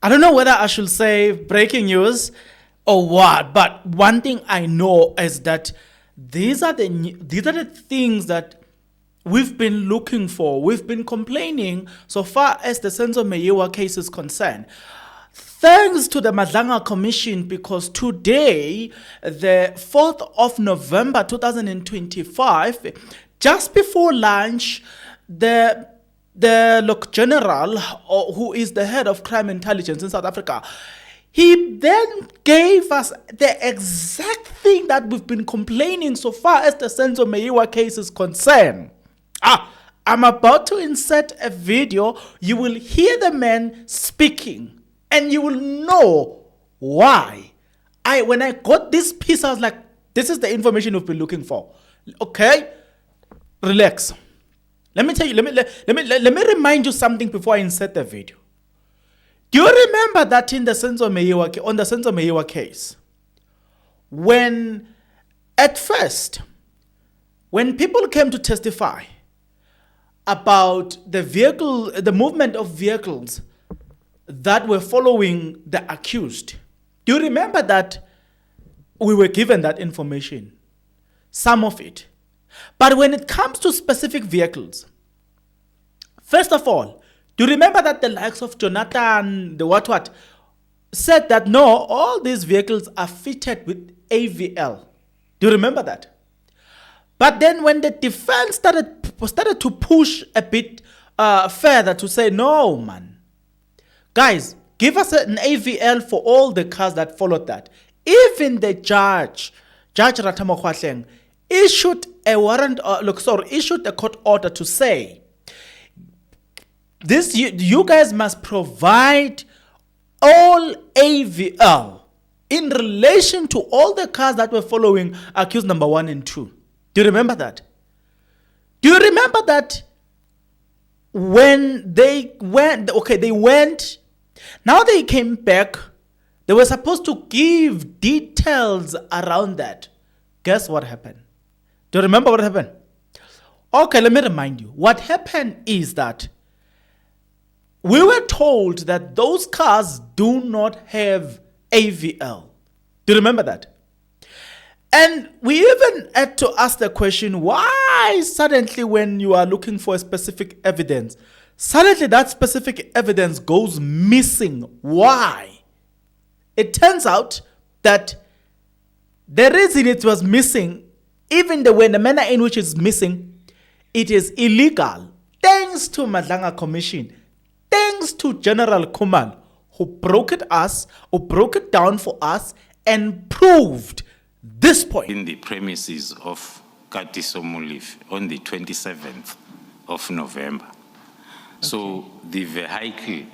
I don't know whether I should say breaking news or what, but one thing I know is that these are the things that we've been looking for. We've been complaining so far as the Senzo Meyiwa case is concerned. Thanks to the Madlanga Commission, because today, the 4th of November 2025, just before lunch, the General, who is the head of crime intelligence in South Africa, he then gave us the exact thing that we've been complaining so far as the Senzo Meyiwa case is concerned. I'm about to insert a video. You will hear the man speaking and you will know why. When I got this piece, I was like, this is the information we've been looking for. Okay? Relax. Let me tell you, let me remind you something before I insert the video. Do you remember that in the Senzo Meyiwa case, when at first, when people came to testify about the movement of vehicles that were following the accused, do you remember that we were given that information? Some of it. But when it comes to specific vehicles, first of all, do you remember that the likes of Jonathan, said that no, all these vehicles are fitted with AVL? Do you remember that? But then when the defense started to push a bit further to say, no, man, guys, give us an AVL for all the cars that followed that. Even the Judge Ratamo Khwahleng, issued a court order to say, you guys must provide all AVL in relation to all the cars that were following accused number 1 and 2. Do you remember that? Do you remember that when they went, now they came back, they were supposed to give details around that. Guess what happened? Do you remember what happened? Okay, let me remind you. What happened is that we were told that those cars do not have AVL. Do you remember that? And we even had to ask the question, why suddenly when you are looking for a specific evidence, suddenly that specific evidence goes missing? Why? It turns out that the reason it was missing, even the manner in which it's missing, it is illegal. Thanks to Madlanga Commission, thanks to General Kumal, who broke it down for us and proved this point. In the premises of Katiso Mulif on the 27th of November. Okay. So the vehicle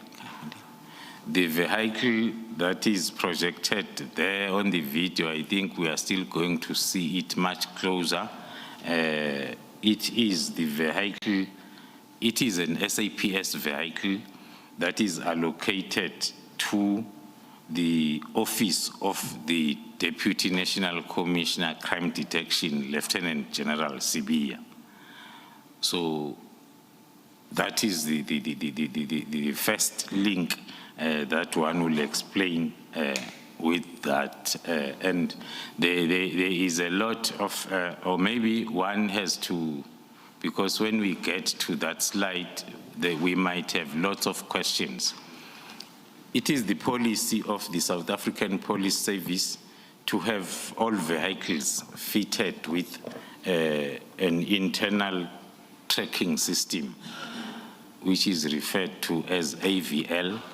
that is projected there on the video, I think we are still going to see it much closer. It is the vehicle, it is an SAPS vehicle that is allocated to the office of the Deputy National Commissioner Crime Detection, Lieutenant General Sibiya. So that is the first link that one will explain with that. And there is a lot of, or maybe one has to, because when we get to that slide, we might have lots of questions. It is the policy of the South African Police Service to have all vehicles fitted with an internal tracking system, which is referred to as AVL,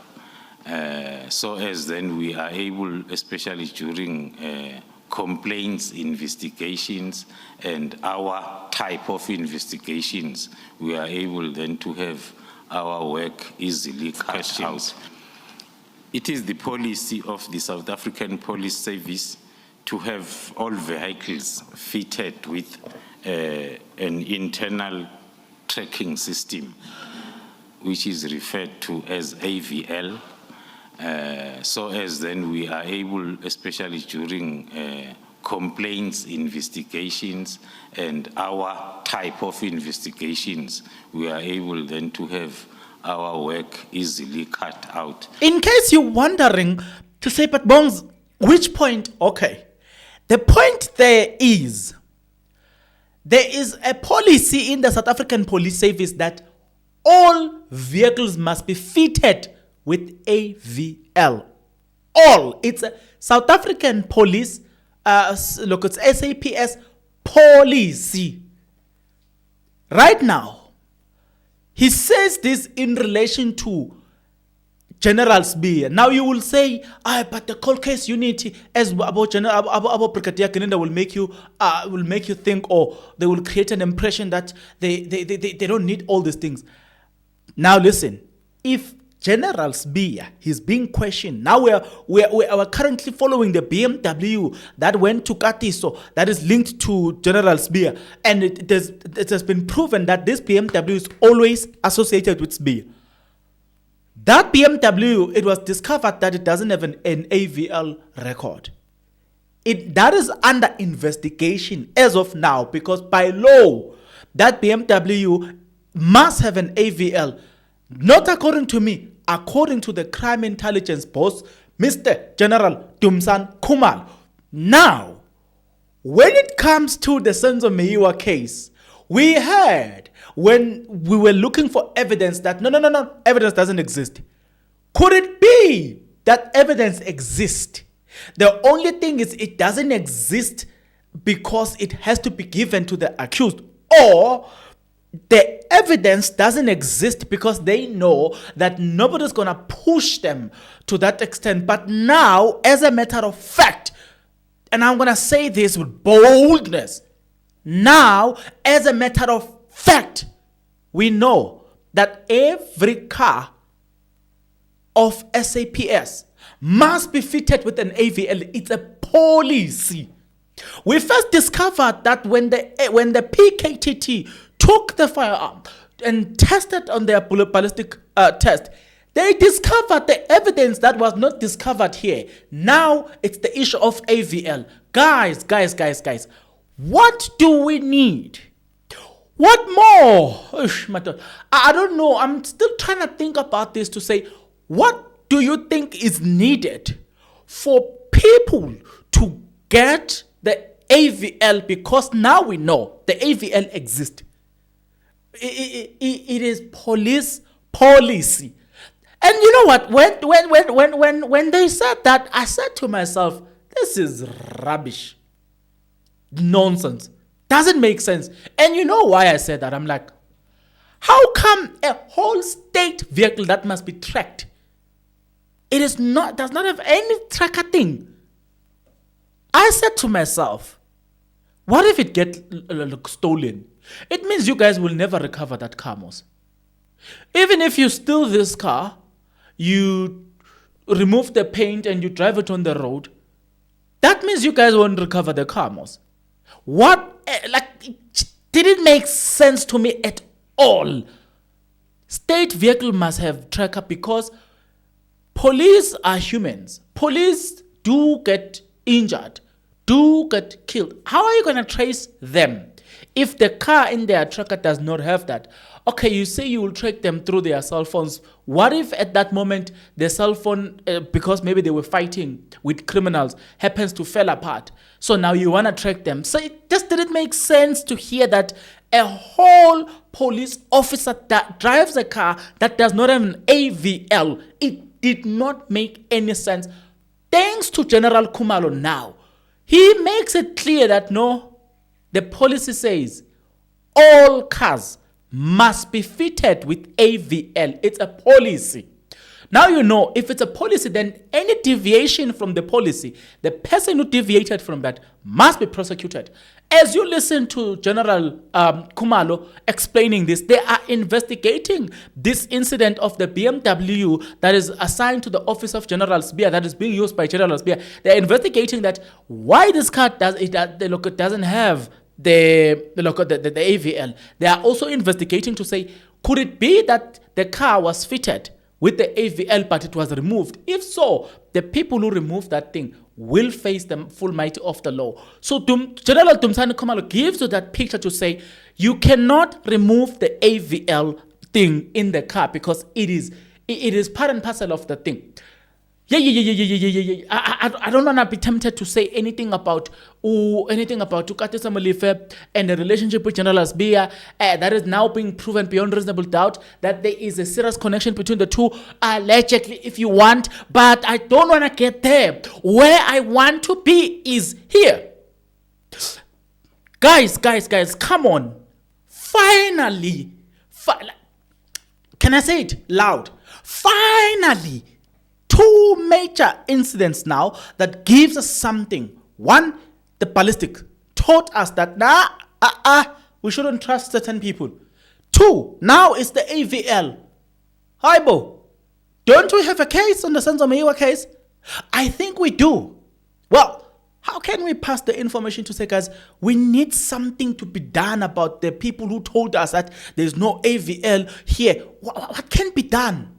so as then we are able, especially during complaints, investigations, and our type of investigations, we are able then to have our work easily cut out. It is the policy of the South African Police Service to have all vehicles fitted with an internal tracking system, which is referred to as AVL, so as then we are able, especially during complaints, investigations, and our type of investigations, we are able then to have our work easily cut out. In case you're wondering, to say, but Bongs, which point? Okay. The point there is a policy in the South African Police Service that all vehicles must be fitted with AVL. All. It's a South African police, look, it's SAPS policy. Right now, he says this in relation to General Sbiya. Now you will say, but the cold case unity as about Brigadier Kenenda will make you think, or they will create an impression that they don't need all these things. Now listen, if General Sbiya, he's being questioned. Now we are currently following the BMW that went to Katiso that is linked to General Sbiya, and it has been proven that this BMW is always associated with Sbiya. That BMW, it was discovered that it doesn't have an AVL record. That is under investigation as of now, because by law, that BMW must have an AVL. Not according to me, according to the crime intelligence boss, Mr. General Dumsan Kumalo. Now, when it comes to the Senzo Meyiwa case, we heard when we were looking for evidence that no, evidence doesn't exist. Could it be that evidence exists? The only thing is it doesn't exist because it has to be given to the accused, or the evidence doesn't exist because they know that nobody's going to push them to that extent. But now, as a matter of fact, and I'm going to say this with boldness, now, as a matter of fact, we know that every car of SAPS must be fitted with an AVL. It's a policy. We first discovered that when the PKTT took the firearm and tested on their ballistic test, they discovered the evidence that was not discovered here. Now it's the issue of AVL. Guys, what do we need? What more? I don't know. I'm still trying to think about this to say, what do you think is needed for people to get the AVL? Because now we know the AVL exists. It is police policy. And you know what? When they said that, I said to myself, this is rubbish. Nonsense. Doesn't make sense. And you know why I said that? I'm like, how come a whole state vehicle that must be tracked, does not have any tracker thing? I said to myself, what if it gets stolen? It means you guys will never recover that car, Mos. Even if you steal this car, you remove the paint and you drive it on the road, that means you guys won't recover the car, Mos. What? It didn't make sense to me at all. State vehicle must have tracker because police are humans. Police do get injured, do get killed. How are you going to trace them if the car in their tracker does not have that? Okay, you say you will track them through their cell phones. What if at that moment the cell phone, because maybe they were fighting with criminals, happens to fall apart? So now you want to track them. So it just didn't make sense to hear that a whole police officer that drives a car that does not have an AVL. It did not make any sense. Thanks to General Kumalo now, he makes it clear that no, the policy says all cars must be fitted with AVL. It's a policy. Now you know, if it's a policy, then any deviation from the policy, the person who deviated from that must be prosecuted. As you listen to General Kumalo explaining this, they are investigating this incident of the BMW that is assigned to the office of General Sbiya, that is being used by General Sbiya. They're investigating that why this car doesn't have the AVL. They are also investigating to say, could it be that the car was fitted with the AVL but it was removed? If so, the people who removed that thing will face the full might of the law. So General Dumsani Kumalo gives you that picture to say, you cannot remove the AVL thing in the car because it is part and parcel of the thing. Yeah. I don't want to be tempted to say anything about Tukatisa Molife and the relationship with General Asbia that is now being proven beyond reasonable doubt that there is a serious connection between the two, allegedly, if you want, but I don't want to get there. Where I want to be is here. Guys, come on. Finally, can I say it loud? Finally, two major incidents now that gives us something. One, the ballistic taught us that we shouldn't trust certain people. Two, now it's the AVL. Haibo, don't we have a case on the Senzo Meyiwa case? I think we do. Well, how can we pass the information to say, guys, we need something to be done about the people who told us that there's no AVL here? What can be done?